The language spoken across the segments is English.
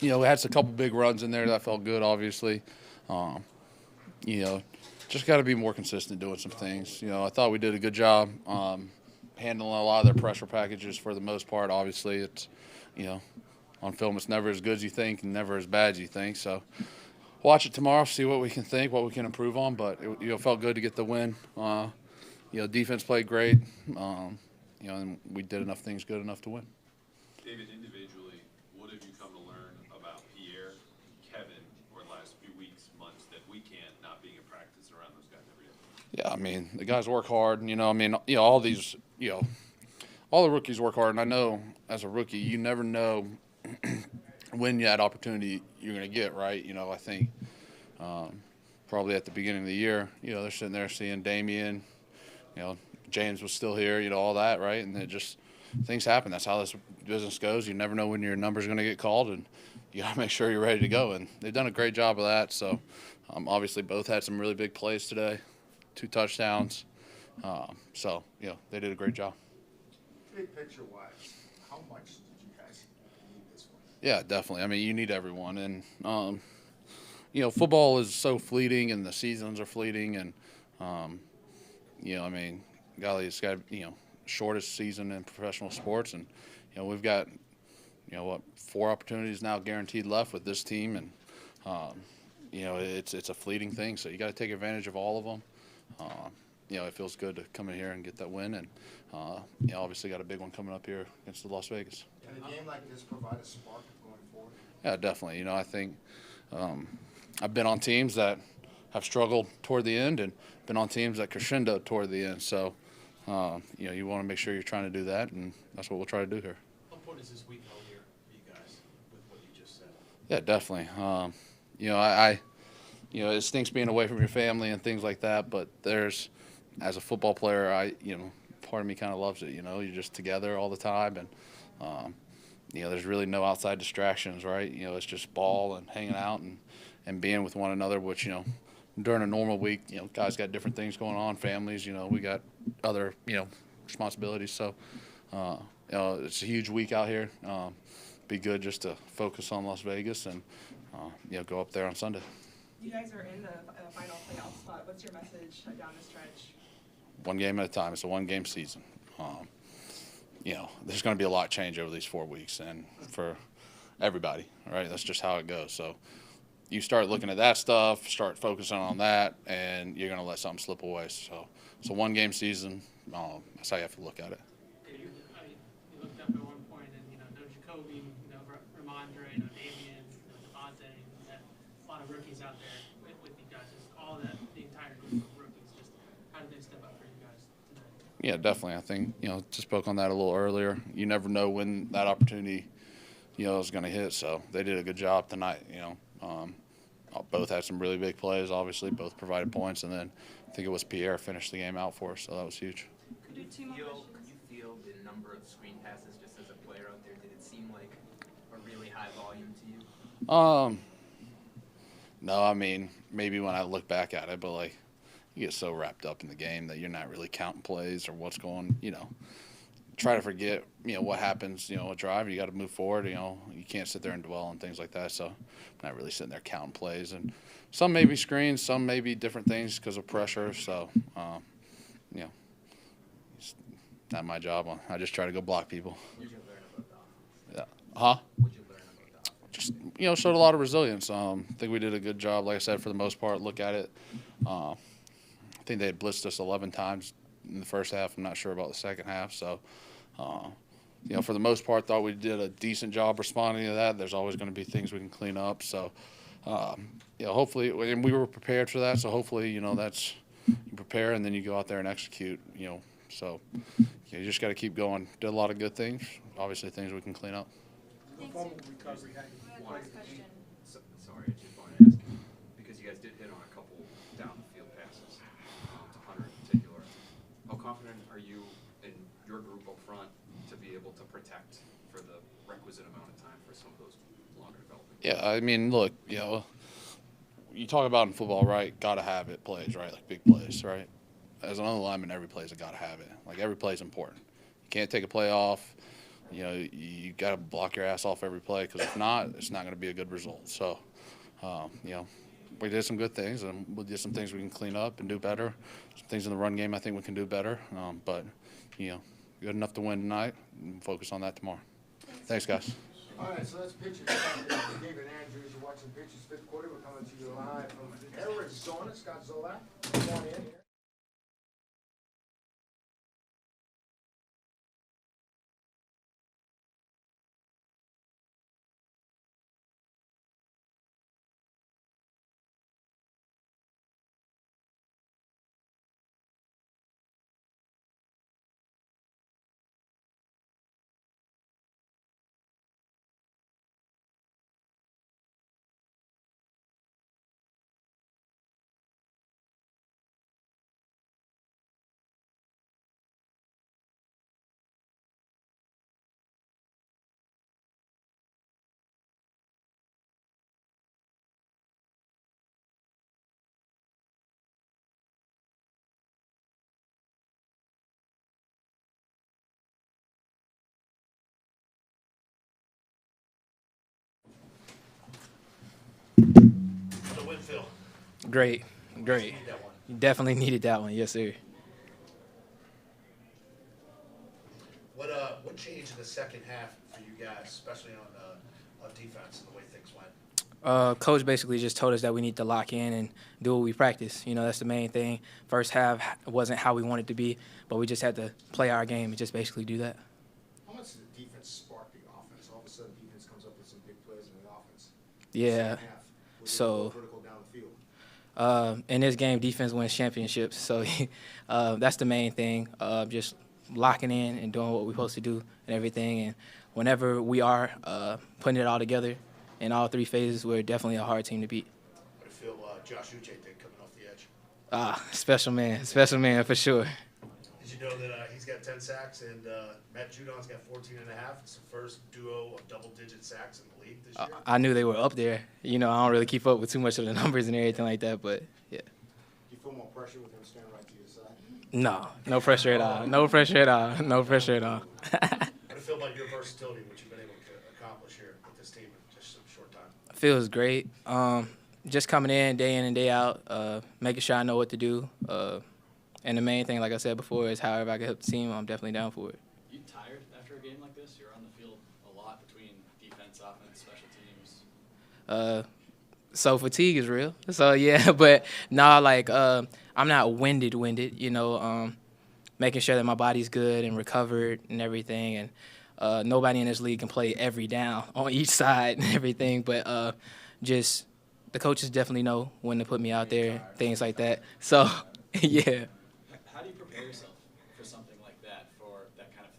We had a couple big runs in there that felt good, obviously. Um, you know, just got to be more consistent doing some things. I thought we did a good job handling a lot of their pressure packages for the most part. Obviously, it's, you know, on film, it's never as good as you think and never as bad as you think. So watch it tomorrow, see what we can think, what we can improve on. But it felt good to get the win. Defense played great. And we did enough things good enough to win. David, individually, what have you come to learn about Pierre, Kevin, over the last few weeks, months that we can't, not being in practice around those guys every day? Yeah, the guys work hard. All these, all the rookies work hard. And I know as a rookie, you never know when that opportunity you're going to get, right? I think probably at the beginning of the year, they're sitting there seeing Damian, James was still here, all that, right? And it just things happen. That's how this business goes. You never know when your number's going to get called, and you got to make sure you're ready to go. And they've done a great job of that. So obviously both had some really big plays today, 2 touchdowns. They did a great job. Big picture wise, how much did you guys need this one? Yeah, definitely. You need everyone. And, football is so fleeting and the seasons are fleeting. And, golly, it's got, shortest season in professional sports. And, we've got, 4 opportunities now guaranteed left with this team. And, it's a fleeting thing. So you got to take advantage of all of them. It feels good to come in here and get that win. And, obviously got a big one coming up here against the Las Vegas. Can a game like this provide a spark going forward? Yeah, definitely. I think I've been on teams that have struggled toward the end and been on teams that crescendo toward the end. So, you want to make sure you're trying to do that, and that's what we'll try to do here. How important is this week held here for you guys with what you just said? Yeah, definitely. It stinks being away from your family and things like that, but as a football player, part of me kind of loves it. You're just together all the time, and there's really no outside distractions, right? It's just ball and hanging out and being with one another, which, during a normal week, guys got different things going on, families, we got other, responsibilities. So, it's a huge week out here. Be good just to focus on Las Vegas and, go up there on Sunday. You guys are in the final playoff spot. What's your message down the stretch? One game at a time. It's a one-game season. There's going to be a lot change over these 4 weeks, and for everybody, right? That's just how it goes. So you start looking at that stuff, start focusing on that, and you're going to let something slip away. So it's a one-game season. That's how you have to look at it. You looked up at one point, and no Jacoby, Ramondre, Damian, Devontae. You had a lot of rookies out there with you guys. Just all that, the entire group of rookies. Just how did they step up for you guys tonight? Yeah, definitely. I think just spoke on that a little earlier. You never know when that opportunity, is going to hit. So they did a good job tonight. Both had some really big plays. Obviously, both provided points, and then I think it was Pierre finished the game out for us. So that was huge. Could you feel the number of screen passes just as a player out there? Did it seem like a really high volume to you? No, maybe when I look back at it, but you get so wrapped up in the game that you're not really counting plays or what's going, try to forget, what happens, a drive. You got to move forward. You can't sit there and dwell on things like that. So I'm not really sitting there counting plays. And some may be screens, some may be different things because of pressure. So, it's not my job. I just try to go block people. What did you learn about the offense? Yeah. Huh? What did you learn about the offense? Just, showed a lot of resilience. I think we did a good job, like I said, for the most part. Look at it. I think they had blitzed us 11 times in the first half. I'm not sure about the second half. So, for the most part, thought we did a decent job responding to that. There's always going to be things we can clean up. So, hopefully, and we were prepared for that. So hopefully, that's you prepare and then you go out there and execute. So you just got to keep going. Did a lot of good things. Obviously, things we can clean up. Fumble recovery. Sorry, I just want to ask you, because you guys did hit on a couple down the field passes to Hunter in particular. How confident are you in your group up front to be able to protect for the requisite amount of time for some of those longer development? Yeah, look, you talk about in football, right? Got to have it plays, right? Like big plays, right? As an other lineman, every play's got to have it. Like every play's important. You can't take a play off. you got to block your ass off every play because if not, it's not going to be a good result. So, we did some good things, and we did some things we can clean up and do better. Some things in the run game I think we can do better. But, good enough to win tonight and focus on that tomorrow. Thanks, guys. All right, so that's pitchers. David Andrews, you're watching pitchers fifth quarter. We're coming to you live from Arizona. Scott Zolak, come on in here. The win, Phil. Great. Need that one. You definitely needed that one. Yes, sir. What changed in the second half for you guys, especially on defense and the way things went? Coach basically just told us that we need to lock in and do what we practice. That's the main thing. First half wasn't how we wanted to be, but we just had to play our game and just basically do that. How much did the defense spark the offense? All of a sudden, defense comes up with some big plays in the offense. Yeah. Second half, So vertical down the field. in this game, defense wins championships. So that's the main thing. Just locking in and doing what we're supposed to do and everything. And whenever we are putting it all together in all three phases, we're definitely a hard team to beat. What do you feel Josh Uche did coming off the edge? Special man for sure. Did you know that he's got 10 sacks and Matt Judon's got 14 and a half? It's the first duo of double-digit sacks in the league this year. I knew they were up there. I don't really keep up with too much of the numbers and everything like that, but yeah. Do you feel more pressure with him standing right to your side? No pressure at all. No pressure at all. No pressure at all. How do you feel about your versatility, what you've been able to accomplish here with this team in just a short time? Feels great. Just coming in and day out, making sure I know what to do. And the main thing, like I said before, is however I can help the team, I'm definitely down for it. You tired after a game like this? You're on the field a lot between defense, offense, special teams. So fatigue is real. So yeah, but I'm not winded, making sure that my body's good and recovered and everything. And nobody in this league can play every down on each side and everything, but just the coaches definitely know when to put me out there, things like that. So yeah. How do you prepare yourself for something like that, for that kind of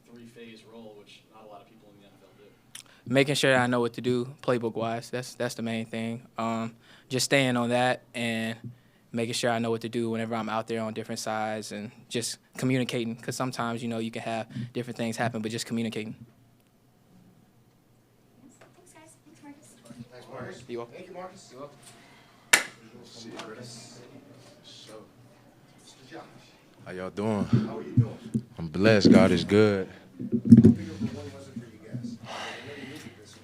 three-phase role, which not a lot of people in the NFL do? Making sure that I know what to do playbook-wise. That's the main thing. Just staying on that and making sure I know what to do whenever I'm out there on different sides and just communicating, because sometimes, you can have different things happen, but just communicating. Thanks, guys. Thanks, Marcus. Thanks, Marcus. You welcome. Thank you, Marcus. You're welcome. See you, Marcus. So, Mr. Josh, How y'all doing? how are you doing? I'm blessed. God is good. How big of a win was it for you guys? I really needed this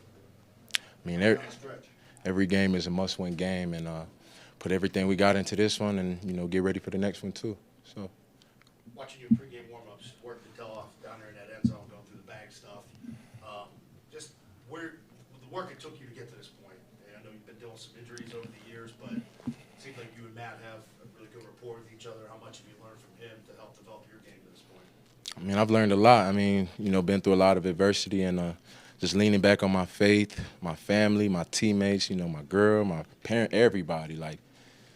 I mean, down the stretch. every game is a must-win game, and put everything we got into this one, and get ready for the next one too. So. Watching your pregame warm-ups, work the tail off down there in that end zone, going through the bag stuff. Just where the work it took you to get to this point. And I know you've been dealing with some injuries over the years, but it seems like you and Matt have a really good rapport with each other. How much have you learned from him to help develop your game to this point? I mean, I've learned a lot. I mean, been through a lot of adversity and just leaning back on my faith, my family, my teammates, my girl, my parent, everybody. Like,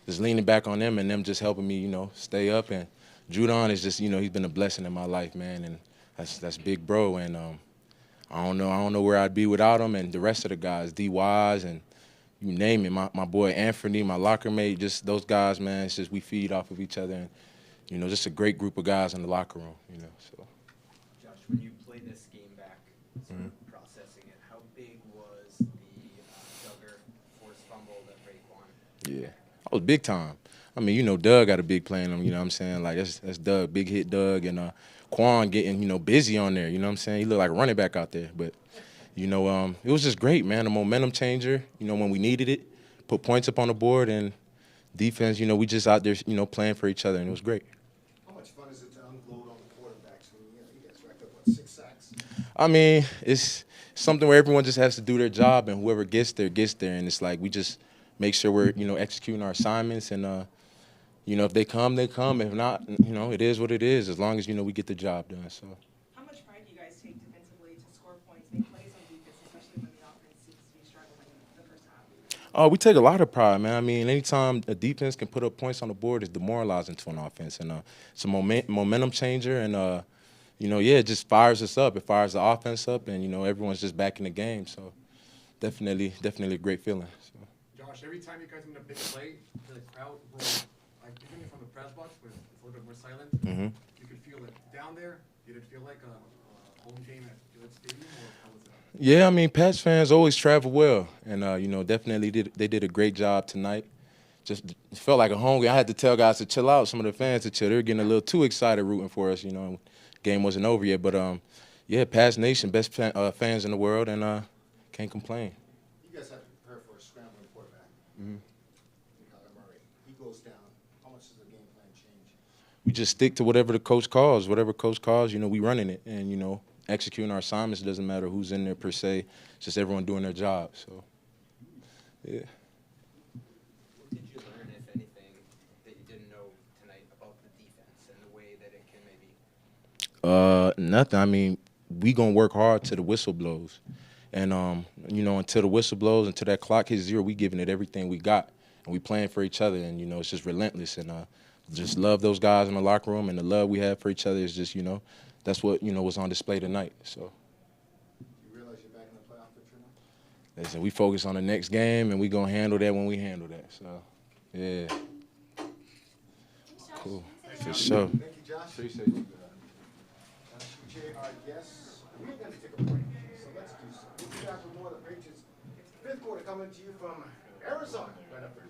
just leaning back on them and them just helping me, stay up. And Judon is just, he's been a blessing in my life, man. And that's big bro. And I don't know where I'd be without him and the rest of the guys, D. Wise and you name it. My boy Anthony, my locker mate, just those guys, man. It's just we feed off of each other and, just a great group of guys in the locker room, so. Josh, when you played this game back, sort of processing it, how big was the Duggar forced fumble that Raekwon? Yeah, that was big time. I mean, Doug got a big play in him, you know what I'm saying? Like, that's Doug, big hit Doug. And Quan getting, busy on there. You know what I'm saying? He looked like a running back out there. But, it was just great, man. A momentum changer, when we needed it. Put points up on the board and defense, we just out there, playing for each other, and it was great. How much fun is it to unload on the quarterbacks when you guys racked up, 6 sacks? I mean, it's something where everyone just has to do their job, and whoever gets there, gets there. And it's like we just make sure we're, executing our assignments. And, if they come, they come. If not, it is what it is, as long as, we get the job done. So. How much pride do you guys take defensively to score points, make plays on defense, especially when the offense seems to be struggling in the first half? We take a lot of pride, man. I mean, anytime a defense can put up points on the board, it's demoralizing to an offense. And it's a momentum changer. And, it just fires us up. It fires the offense up. And, everyone's just back in the game. So definitely a great feeling. So. Josh, every time you guys make a big play, the crowd will, like, even from the press box, where it's a little bit more silent, you could feel it. Down there, did it feel like a home game at Gillette Stadium, or how was it? Yeah, I mean, Pats fans always travel well. And, definitely they did a great job tonight. Just felt like a home game. I had to tell guys to chill out, some of the fans to chill. They were getting a little too excited rooting for us, Game wasn't over yet. But, Pats Nation, best fans in the world, and can't complain. You guys have to prepare for a scrambling quarterback. Kyler Murray. He goes down. How much does the game plan change? We just stick to whatever the coach calls. Whatever coach calls, we running it. And, executing our assignments. It doesn't matter who's in there per se. It's just everyone doing their job. So, yeah. What did you learn, if anything, that you didn't know tonight about the defense and the way that it can maybe? Nothing. I mean, we gonna work hard till the whistle blows, and until the whistle blows, until that clock hits 0, we giving it everything we got, and we playing for each other, and it's just relentless, and just love those guys in the locker room, and the love we have for each other is just that's what was on display tonight. So. You realize you're back in the playoff picture now? Listen, we focus on the next game, and we gonna handle that when we handle that. So, yeah. Cool. For sure. Thank you, Josh. Appreciate you. Appreciate our guests. We're going to take a break, so let's do so. We'll be back with more of the Patriots. Fifth quarter coming to you from Arizona, right up there.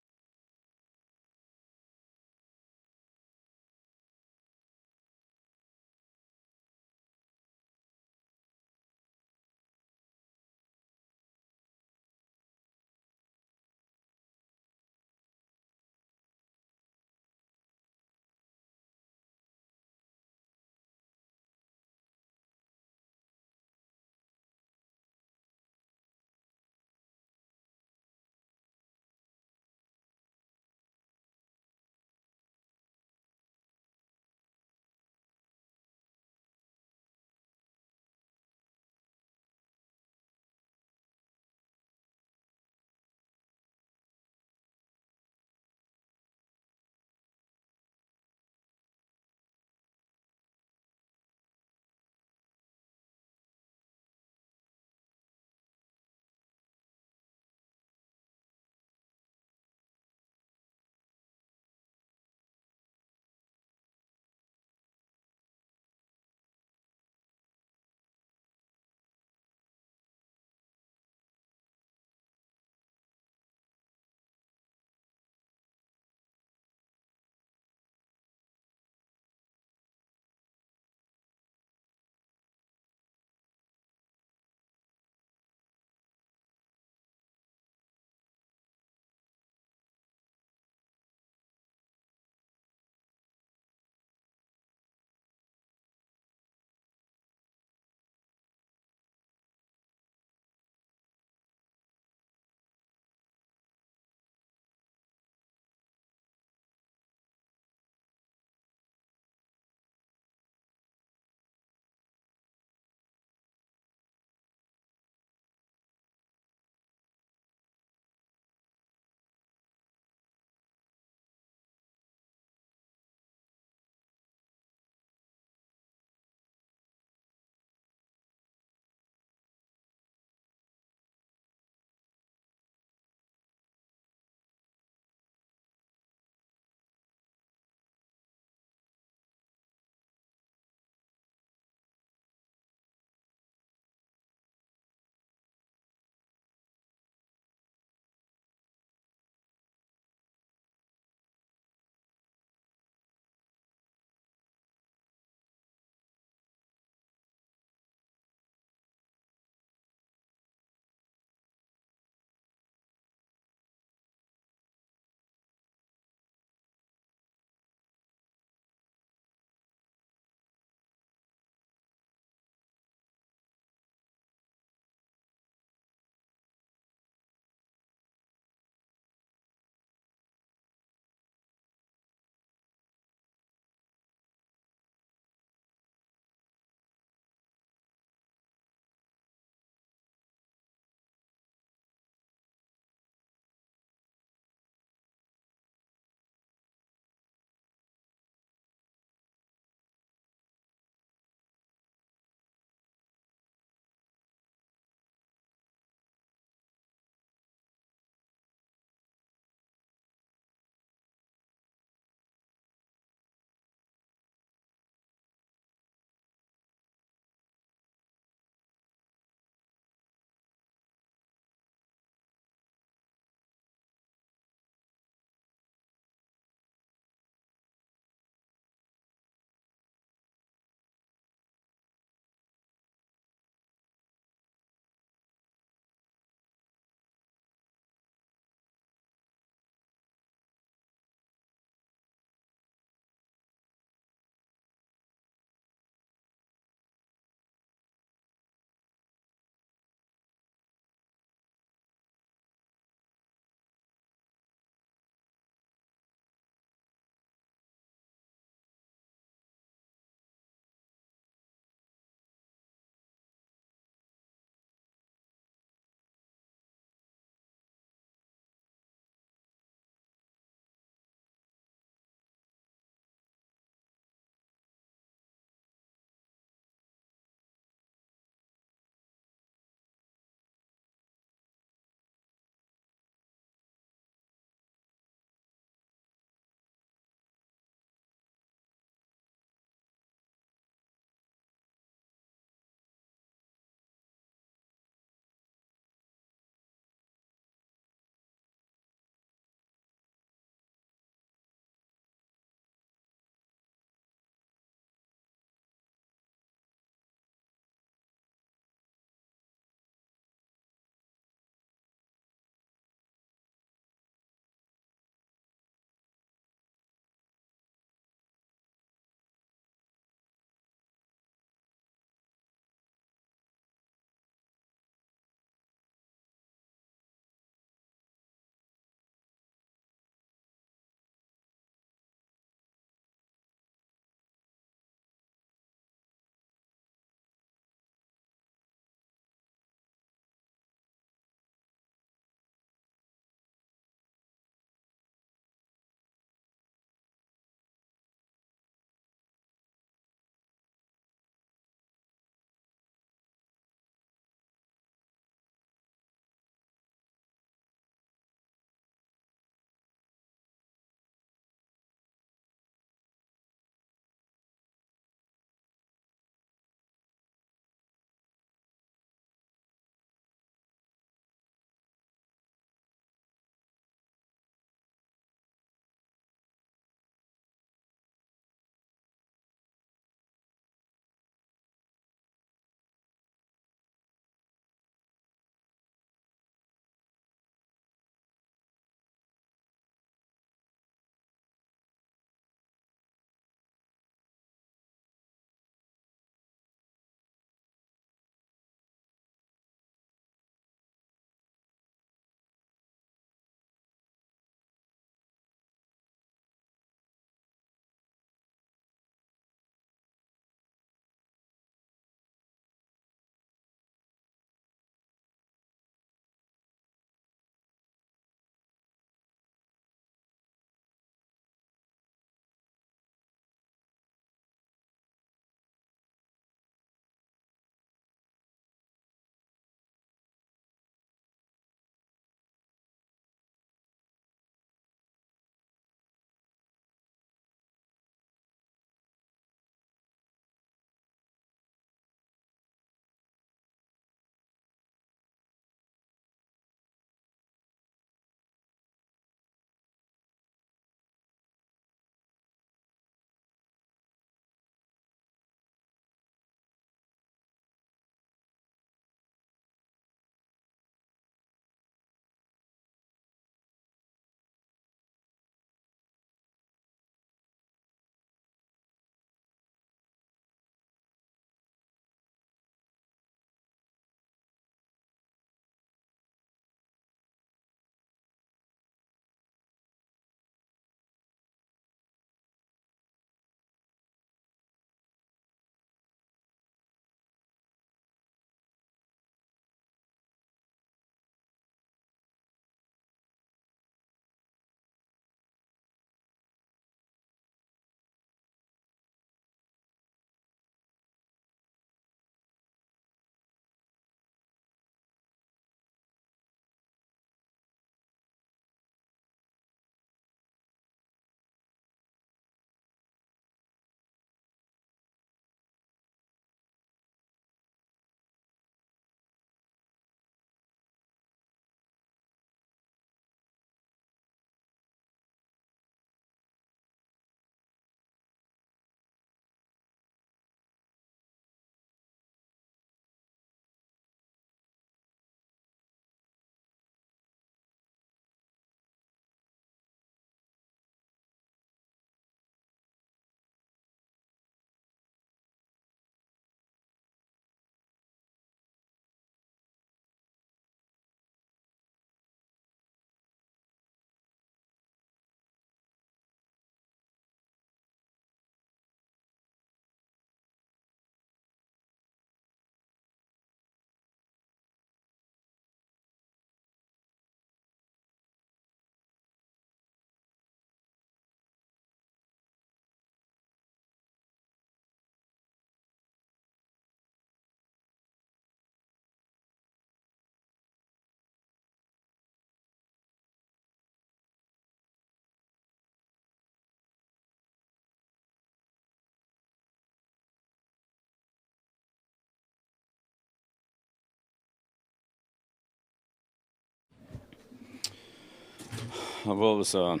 Well, it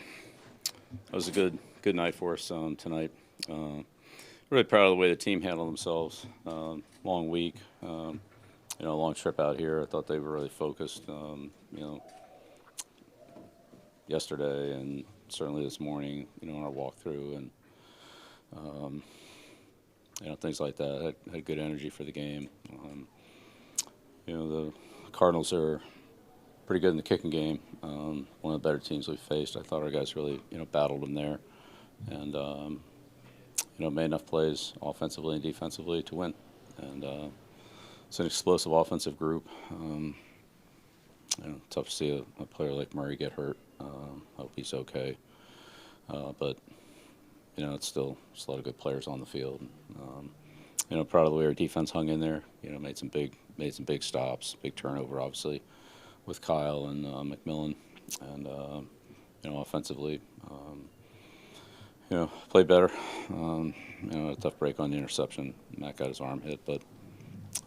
was a good night for us tonight. Really proud of the way the team handled themselves. Long week, long trip out here. I thought they were really focused. Yesterday and certainly this morning, on our walkthrough and things like that. Had good energy for the game. The Cardinals are pretty good in the kicking game. One of the better teams we've faced. I thought our guys really, battled them there, and made enough plays offensively and defensively to win. And it's an explosive offensive group. Tough to see a player like Murray get hurt. Hope he's okay. But it's still a lot of good players on the field. Proud of the way our defense hung in there. Made some big stops, big turnover, obviously, with Kyle and McMillan, and offensively, played better. A tough break on the interception. Matt got his arm hit, but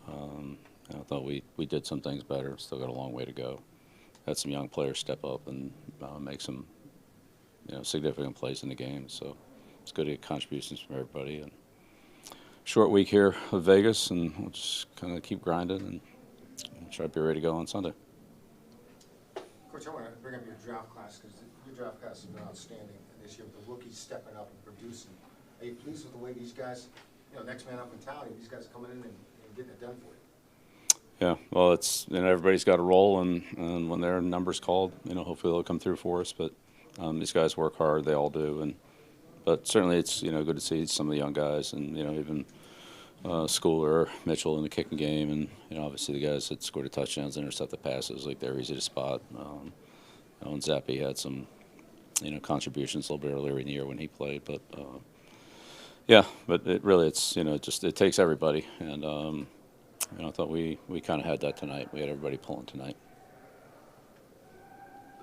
I thought we did some things better. Still got a long way to go. Had some young players step up and make some significant plays in the game. So it's good to get contributions from everybody. And short week here with Vegas, and we'll just kind of keep grinding and try to be ready to go on Sunday. Coach, I want to bring up your draft class because your draft class has been outstanding this year with the rookies stepping up and producing. Are you pleased with the way these guys, next man up mentality, these guys are coming in and getting it done for you? Yeah, well, it's everybody's got a role, and when their number's called, hopefully they'll come through for us. But these guys work hard; they all do. But certainly it's good to see some of the young guys, and even Schooler, Mitchell in the kicking game, and obviously the guys that scored the touchdowns, intercepted passes, like they're easy to spot. And Zappi had some contributions a little bit earlier in the year when he played, but but it takes everybody, and I thought we kind of had that tonight. We had everybody pulling tonight.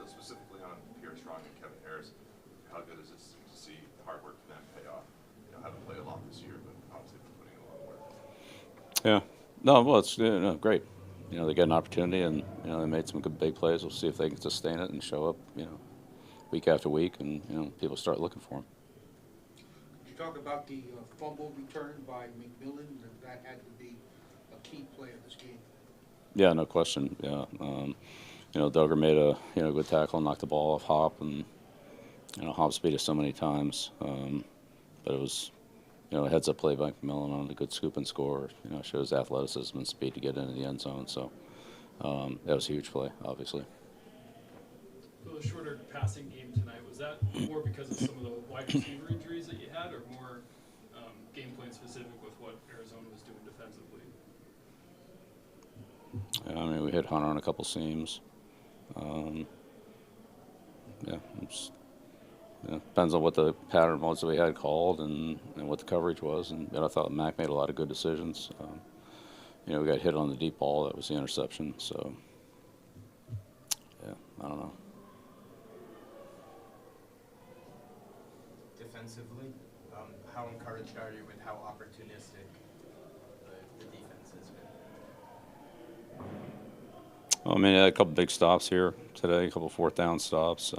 Specifically on Pierre Strong and Kevin Harris, how good is it to see the hard work for them pay off? Haven't played a lot this year, but obviously been putting in a lot of work. Yeah. No, well, it's great. They get an opportunity, and they made some good big plays. We'll see if they can sustain it and show up, week after week, and people start looking for them. Could you talk about the fumble return by McMillan? That had to be a key play of this game. Yeah, no question. Yeah, Duggar made a good tackle, knocked the ball off Hop, and Hop's beat us so many times. But it was a heads-up play by McMillan on a good scoop and score. Shows athleticism and speed to get into the end zone. So that was a huge play, obviously. For the shorter passing game tonight, was that more because of some of the wide receiver injuries that you had, or more game plan specific with what Arizona was doing defensively? Yeah, we hit Hunter on a couple seams. Depends on what the pattern was that we had called and what the coverage was. And I thought Mac made a lot of good decisions. We got hit on the deep ball. That was the interception. So, I don't know. Defensively, how encouraged are you with how opportunistic the defense has been? I had a couple big stops here today, a couple fourth down stops.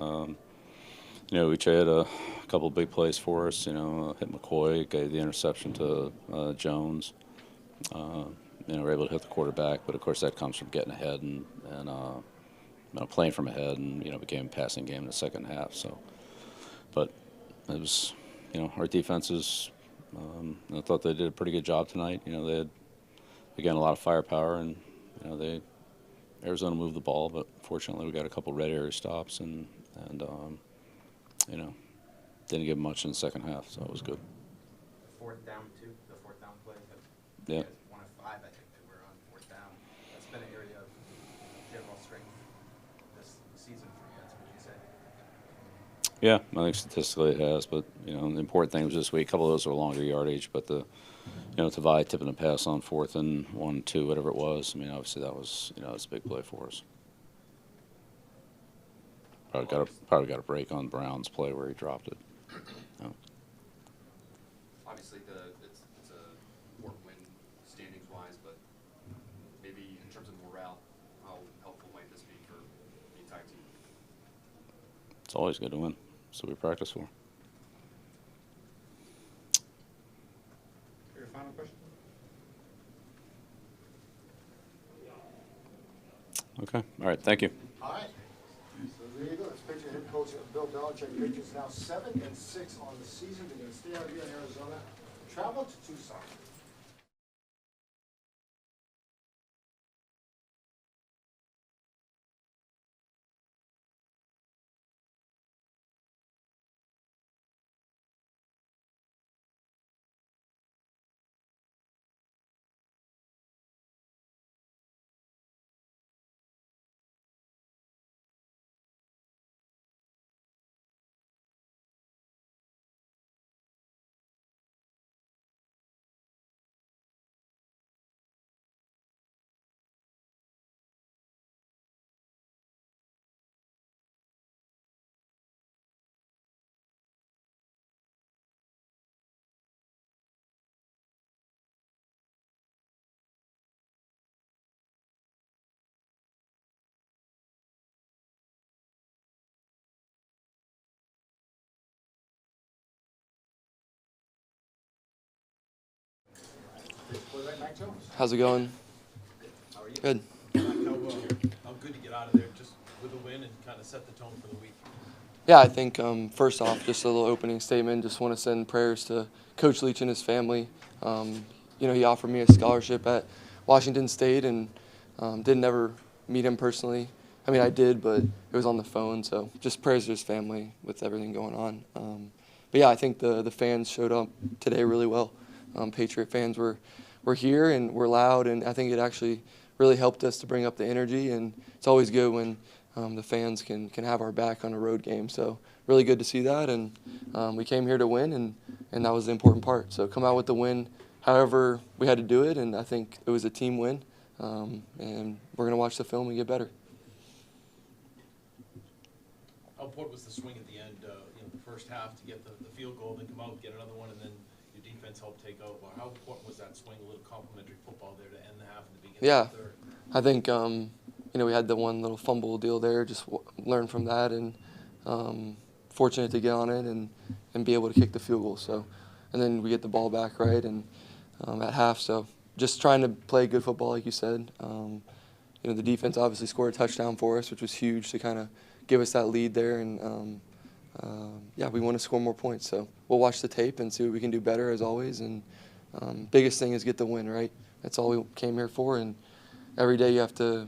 Each had a couple big plays for us. Hit McCoy, gave the interception to Jones. We're able to hit the quarterback, but of course that comes from getting ahead and playing from ahead, and became a passing game in the second half. So, but it was, our defenses. I thought they did a pretty good job tonight. They had again a lot of firepower, and Arizona moved the ball, but fortunately we got a couple red area stops and didn't give much in the second half, so it was good. The fourth down play. Yeah. You guys 1 of 5, I think, that were on fourth down. That's been an area of general strength this season for you guys, would you say? Yeah, I think statistically it has, but the important thing was this week. A couple of those were longer yardage, but the Tavai tipping the pass on 4th and 1, 2, whatever it was. Obviously that was it's a big play for us. Probably got a break on Brown's play where he dropped it. Obviously, it's a important win standings wise, but maybe in terms of morale, how helpful might this be for the entire team? It's always good to win. That's what we practice for. Your final question? Okay. All right. Thank you. All right. So there you go. It's Patriot head coach Bill Belichick. Patriots now 7-6 on the season. They're going to stay out here in Arizona, travel to Tucson. How's it going? How are you? Good. How good to get out of there just with a win and kind of set the tone for the week? Yeah, I think first off, just a little opening statement. Just want to send prayers to Coach Leach and his family. He offered me a scholarship at Washington State, and didn't ever meet him personally. I mean, I did, but it was on the phone. So just prayers to his family with everything going on. But yeah, I think the fans showed up today really well. Patriot fans were here and were loud, and I think it actually really helped us to bring up the energy. And it's always good when the fans can have our back on a road game. So really good to see that. And we came here to win, and that was the important part. So come out with the win however we had to do it, and I think it was a team win. And we're going to watch the film and get better. How important was the swing at the end, the first half to get the field goal, then come out, get another one, and then your defense helped take over? How important was that swing, a little complimentary football there to end the half and the beginning of the third? I think, we had the one little fumble deal there, just learn from that, and fortunate to get on it and be able to kick the field goal. So, and then we get the ball back, right, and at half. So just trying to play good football, like you said. The defense obviously scored a touchdown for us, which was huge to kind of give us that lead there. And, we want to score more points. So we'll watch the tape and see what we can do better, as always. And biggest thing is get the win, right? That's all we came here for. And every day you have to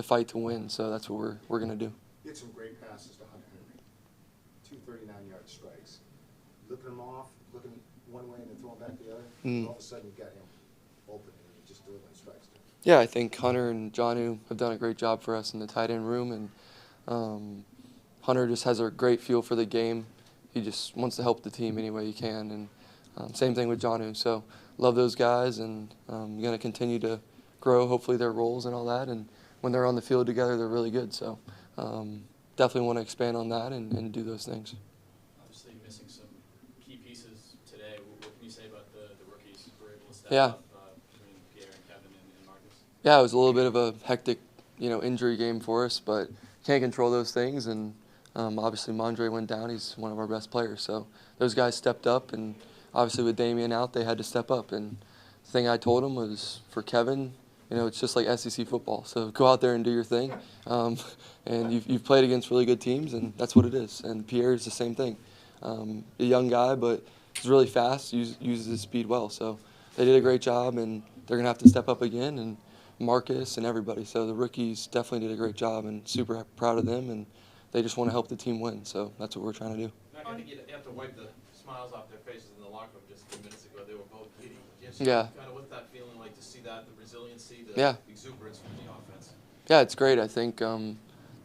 fight to win. So that's what we're going to do. He had some great passes to Hunter Henry. 2 39-yard strikes. Looking them off, looking one way and then throwing back the other. And all of a sudden you got him open and you just delivering strikes to him. Yeah, I think Hunter and Jonnu have done a great job for us in the tight end room. And Hunter just has a great feel for the game. He just wants to help the team any way he can. And same thing with Jonnu. So love those guys, and going to continue to grow, hopefully, their roles and all that. And when they're on the field together, they're really good. So definitely want to expand on that and do those things. Obviously missing some key pieces today. What can you say about the rookies who were able to step up between Pierre and Kevin and Marcus? Yeah, it was a little bit of a hectic, injury game for us, but can't control those things. And obviously Mondre went down. He's one of our best players. So those guys stepped up, and obviously with Damian out, they had to step up. And the thing I told him was, for Kevin, it's just like SEC football. So go out there and do your thing. And you've played against really good teams, and that's what it is. And Pierre is the same thing. A young guy, but he's really fast, uses his speed well. So they did a great job, and they're going to have to step up again, and Marcus and everybody. So the rookies definitely did a great job, and super proud of them, and they just want to help the team win. So that's what we're trying to do. I think you have to wipe the smiles off their faces in the locker room. Just a few minutes ago, they were both giddy. Yeah. Kind of what's that feeling like to see that, the resiliency, the exuberance from the offense? Yeah, it's great. I think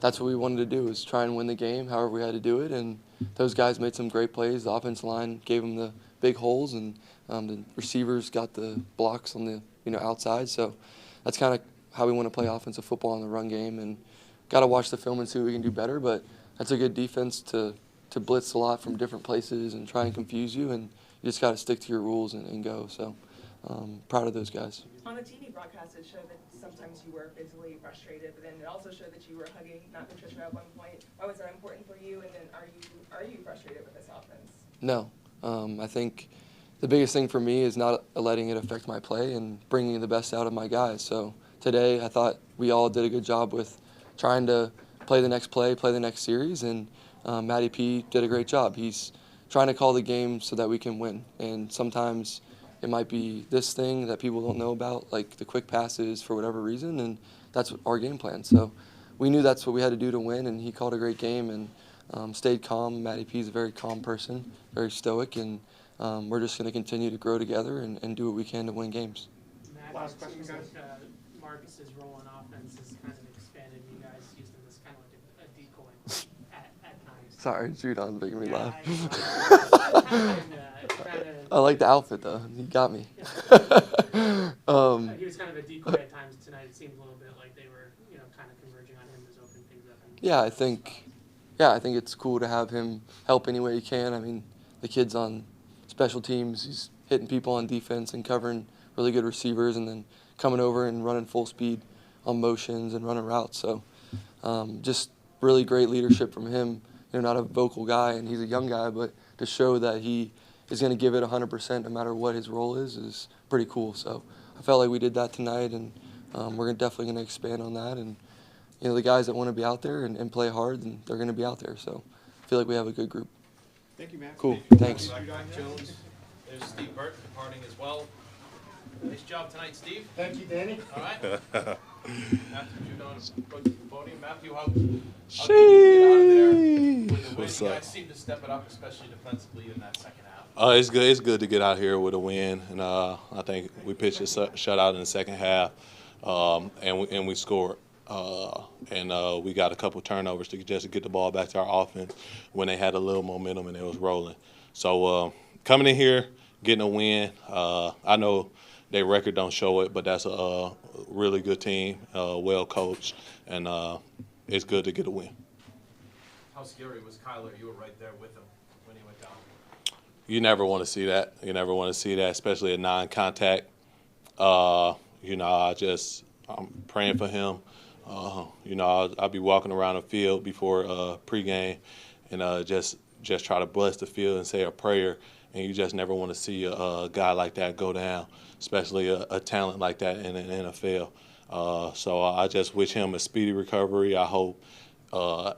that's what we wanted to do, is try and win the game however we had to do it. And those guys made some great plays. The offensive line gave them the big holes, and the receivers got the blocks on the outside. So that's kind of how we want to play offensive football in the run game. And got to watch the film and see what we can do better. But that's a good defense to blitz a lot from different places and try and confuse you. And you just got to stick to your rules and go. So proud of those guys. On the TV broadcast, it showed that sometimes you were physically frustrated, but then it also showed that you were hugging Matt Patricia at one point. Why was that important for you? And then are you frustrated with this offense? No. I think the biggest thing for me is not letting it affect my play and bringing the best out of my guys. So today I thought we all did a good job with trying to play the next play, play the next series, and Matty P did a great job. He's trying to call the game so that we can win. And sometimes it might be this thing that people don't know about, like the quick passes for whatever reason, and that's our game plan. So we knew that's what we had to do to win, and he called a great game and stayed calm. Matty P is a very calm person, very stoic, and we're just going to continue to grow together and do what we can to win games. Matt, Last question, guys. Marcus's role in offense has kind of expanded. You guys used him as kind of like a decoy at times. Sorry, Judon's making me laugh. Kinda, I like the outfit, though. He got me. he was kind of a decoy at times tonight. It seemed a little bit like they were, kind of converging on him to open things up. Yeah, I think it's cool to have him help any way he can. I mean, the kid's on special teams. He's hitting people on defense and covering really good receivers, and then coming over and running full speed on motions and running routes. So just really great leadership from him. Not a vocal guy, and he's a young guy, but to show that he is going to give it 100% no matter what his role is pretty cool. So I felt like we did that tonight, and we're definitely going to expand on that. And the guys that want to be out there and play hard, and they're going to be out there. So I feel like we have a good group. Thank you, Matt. Cool. Thanks. Mac Jones. There's Steve Burton departing as well. Nice job tonight, Steve. Thank you, Danny. All right. Matthew Judon approaches the podium. Matthew, how did you get out of there with the win? What's You up? guys seem to step it up, especially defensively in that second half. It's good. It's good to get out here with a win, and I think we pitched a shutout in the second half, and we scored. And we got a couple turnovers to get the ball back to our offense when they had a little momentum and it was rolling. So coming in here, getting a win, I know their record don't show it, but that's a really good team, well coached, and it's good to get a win. How scary was Kyler? You were right there with him when he went down. You never want to see that. You never want to see that, especially a non-contact. I'm praying for him. I'll be walking around the field before pregame and just try to bless the field and say a prayer. And you just never want to see a guy like that go down, especially a talent like that in the NFL. So I just wish him a speedy recovery. I hope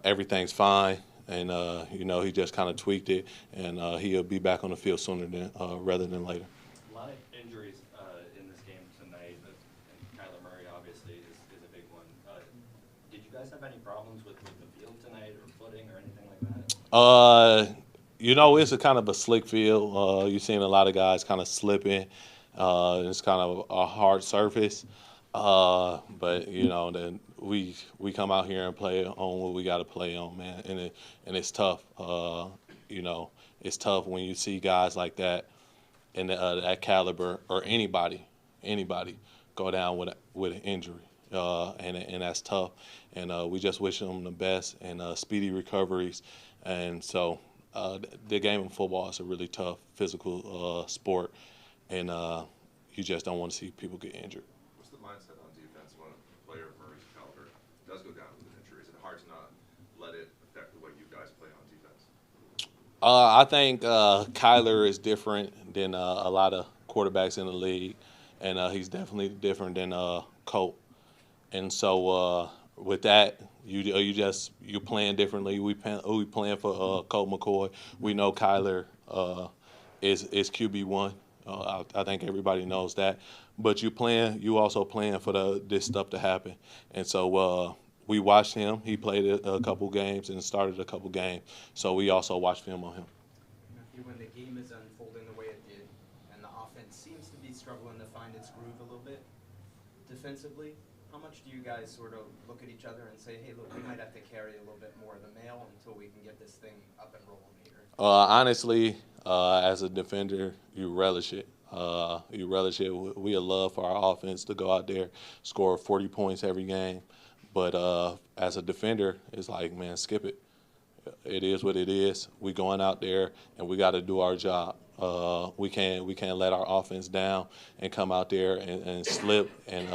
everything's fine. And, he just kind of tweaked it, and he'll be back on the field sooner rather than later. A lot of injuries in this game tonight, and Kyler Murray obviously is a big one. Did you guys have any problems with the field tonight or footing or anything like that? It's a kind of a slick field. You're seeing a lot of guys kind of slipping. It's kind of a hard surface. But then we come out here and play on what we got to play on, man, and it's tough. It's tough when you see guys like that and that caliber or anybody go down with an injury, and that's tough. And we just wish them the best and speedy recoveries. And so the game of football is a really tough physical sport, and you just don't want to see people get injured. What's the mindset on defense when a player of Murray's caliber does go down with an injury? Is it hard to not let it affect the way you guys play on defense? I think Kyler is different than a lot of quarterbacks in the league, and he's definitely different than Colt. And so with that, you playing differently. We playing for Colt McCoy. We know Kyler is QB1. I think everybody knows that. But you also playing for this stuff to happen. And so we watched him. He played a couple games and started a couple games. So we also watched film on him. When the game is unfolding the way it did, and the offense seems to be struggling to find its groove a little bit defensively, how much do you guys sort of look at each other and say, hey, look, we might have to carry a little bit more of the mail until we can get this thing up and rolling here? Honestly, as a defender, you relish it. We love for our offense to go out there, score 40 points every game. But as a defender, it's like, man, skip it. It is what it is. We going out there, and we got to do our job. We can't let our offense down and come out there and slip and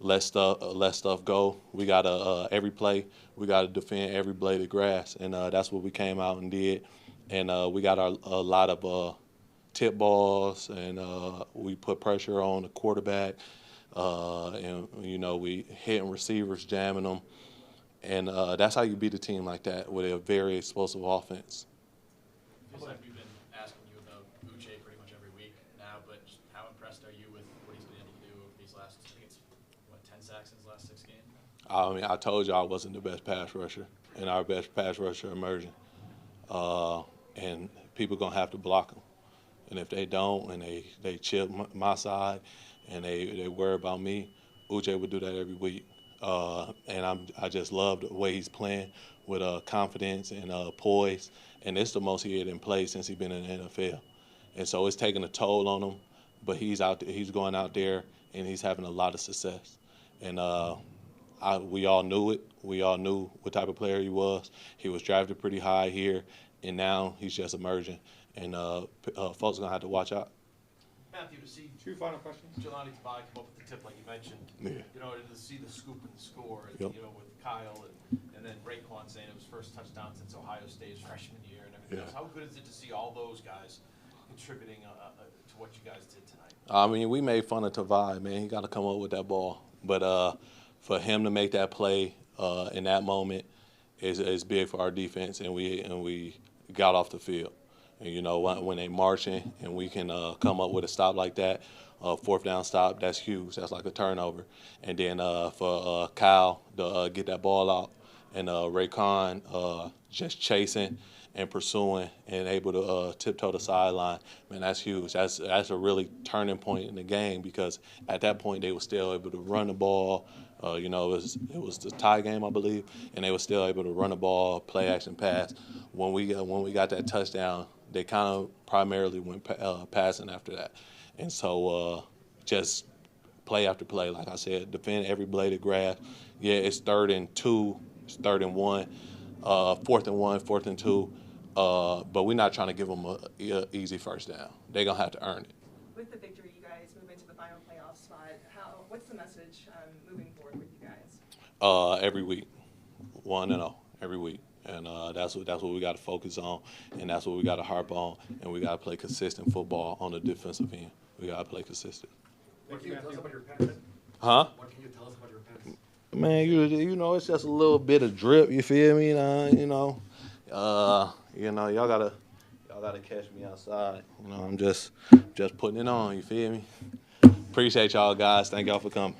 let stuff go. We gotta every play we gotta defend every blade of grass, and that's what we came out and did. And we got a lot of tip balls, and we put pressure on the quarterback, and we hitting receivers, jamming them, and that's how you beat a team like that with a very explosive offense. Feels like we've been asking you about Uche pretty much every week now, but just how impressed are you with what he's been able to do over these last, I think it's, 10 sacks in his last 6 games? I mean, I told you I wasn't the best pass rusher, and our best pass rusher emerging. And people going to have to block him. And if they don't, and they chip my side, and they worry about me, Uche would do that every week. And I just love the way he's playing with confidence and poise. And it's the most he had in play since he's been in the NFL. And so it's taking a toll on him, but he's going out there, and he's having a lot of success. And we all knew it. We all knew what type of player he was. He was drafted pretty high here, and now he's just emerging. And folks are going to have to watch out. Matthew, to see 2 final questions. Jelani Tabai come up with the tip like you mentioned, to see the scoop and the score, and, with Kyle and then Raekwon saying it was first touchdown since Ohio State's freshman year and everything else. How good is it to see all those guys contributing to what you guys did tonight? I mean, we made fun of Tavai, man. He got to come up with that ball. But for him to make that play in that moment is big for our defense, and we got off the field. And, when they marching and we can come up with a stop like that, 4th down stop, that's huge. That's like a turnover. And then for Kyle to get that ball out, and Raekwon just chasing and pursuing and able to tiptoe the sideline, man, that's huge. That's a really turning point in the game, because at that point they were still able to run the ball. It was the tie game, I believe, and they were still able to run the ball, play action pass. When we got that touchdown, they kind of primarily went passing after that. And so just play after play, like I said, defend every blade of grass. Yeah, it's 3rd and 2, it's 3rd and 1, 4th and 1, 4th and 2. But we're not trying to give them an easy first down. They're going to have to earn it. With the victory, you guys move into the final playoff spot. What's the message moving forward with you guys? Every week, 1-0 every week. And that's what we got to focus on, and that's what we got to harp on, and we got to play consistent football on the defensive end. We got to play consistent. What can you tell us about your pens? Huh? What can you tell us about your pens? Man, it's just a little bit of drip. You feel me? Y'all gotta catch me outside. I'm just putting it on. You feel me? Appreciate y'all guys. Thank y'all for coming.